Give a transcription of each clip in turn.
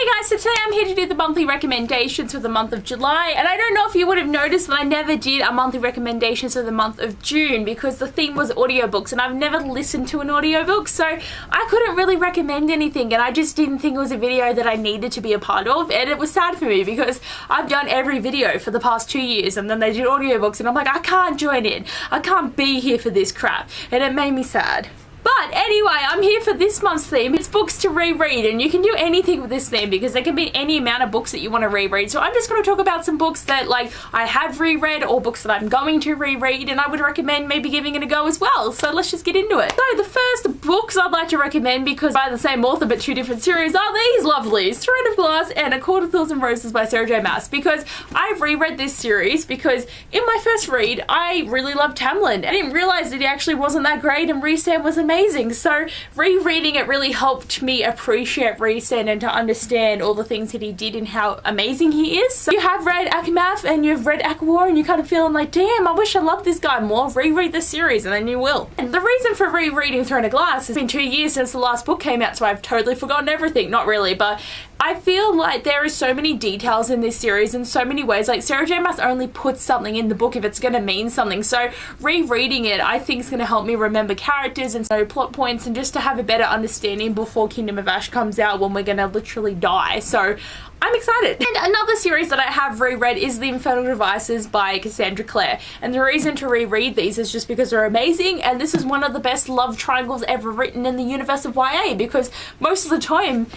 Hey guys, so today I'm here to do the monthly recommendations for the month of July, and I don't know if you would have noticed that I never did a monthly recommendations for the month of June because the theme was audiobooks and I've never listened to an audiobook, so I couldn't really recommend anything and I just didn't think it was a video that I needed to be a part of, and it was sad for me because I've done every video for the past 2 years and then they did audiobooks and I'm like, I can't join in, I can't be here for this crap, and it made me sad. But anyway, I'm here for this month's theme. It's books to reread, and you can do anything with this theme because there can be any amount of books that you want to reread. So I'm just going to talk about some books that I have reread or books that I'm going to reread, and I would recommend maybe giving it a go as well. So let's just get into it. So the first books I'd like to recommend, because by the same author but two different series, are these lovelies, Thread of Glass and A Court of Thorns and Roses by Sarah J Maas, because I've reread this series because in my first read I really loved Tamlin. I didn't realise that he actually wasn't that great and Rhysand was amazing. So rereading it really helped me appreciate Rhysand and to understand all the things that he did and how amazing he is. So you have read Akamath and you've read Akawar and you're kind of feeling like, damn, I wish I loved this guy more. Reread the series and then you will. And the reason for rereading Throne of Glass has been 2 years since the last book came out, so I've totally forgotten everything. Not really, but I feel like there are so many details in this series in so many ways. Like, Sarah J Maas only puts something in the book if it's going to mean something. So rereading it, I think, is going to help me remember characters and so plot points and just to have a better understanding before Kingdom of Ash comes out when we're going to literally die. So I'm excited. And another series that I have reread is The Infernal Devices by Cassandra Clare. And the reason to reread these is just because they're amazing, and this is one of the best love triangles ever written in the universe of YA, because most of the time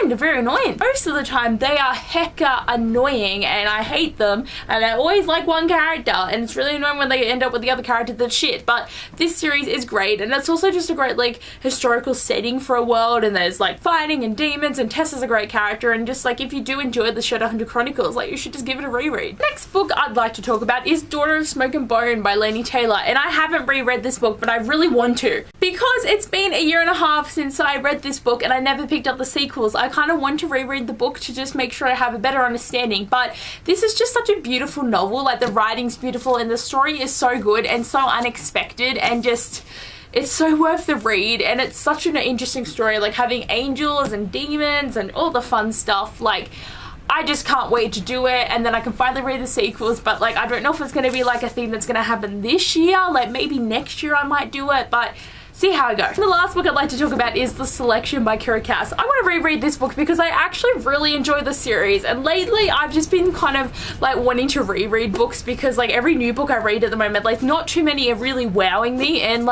they're very annoying. Most of the time they are hecka annoying and I hate them, and I always like one character and it's really annoying when they end up with the other character that's shit. But this series is great, and it's also just a great historical setting for a world, and there's fighting and demons, and Tessa's a great character, and just if you do enjoy the Shadowhunter Chronicles, you should just give it a reread. Next book I'd like to talk about is Daughter of Smoke and Bone by Laini Taylor, and I haven't reread this book but I really want to because it's been 1.5 years since I read this book and I never picked up the sequels. I kind of want to reread the book to just make sure I have a better understanding, but this is just such a beautiful novel. The writing's beautiful and the story is so good and so unexpected, and just it's so worth the read, and it's such an interesting story, having angels and demons and all the fun stuff. I just can't wait to do it, and then I can finally read the sequels, but I don't know if it's going to be a thing that's going to happen this year. Maybe next year I might do it, but see how I go. The last book I'd like to talk about is The Selection by Kira Cass. I want to reread this book because I actually really enjoy the series, and lately I've just been kind of wanting to reread books because every new book I read at the moment, not too many are really wowing me, and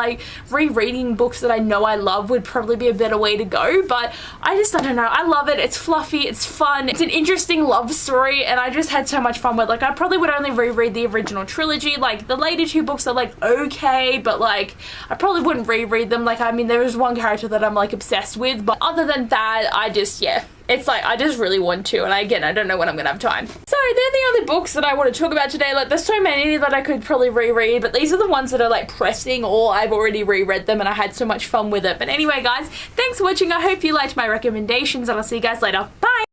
rereading books that I know I love would probably be a better way to go. But I don't know, I love it. It's fluffy, it's fun, it's an interesting love story, and I just had so much fun with it. I probably would only reread the original trilogy. The later two books are okay, but I probably wouldn't reread them. I mean, there is one character that I'm obsessed with, but other than that, I just, yeah, it's I just really want to, and I don't know when I'm gonna have time. So they're the only books that I want to talk about today. There's so many that I could probably reread, but these are the ones that are pressing, or I've already reread them and I had so much fun with it. But anyway guys, thanks for watching. I hope you liked my recommendations, and I'll see you guys later. Bye!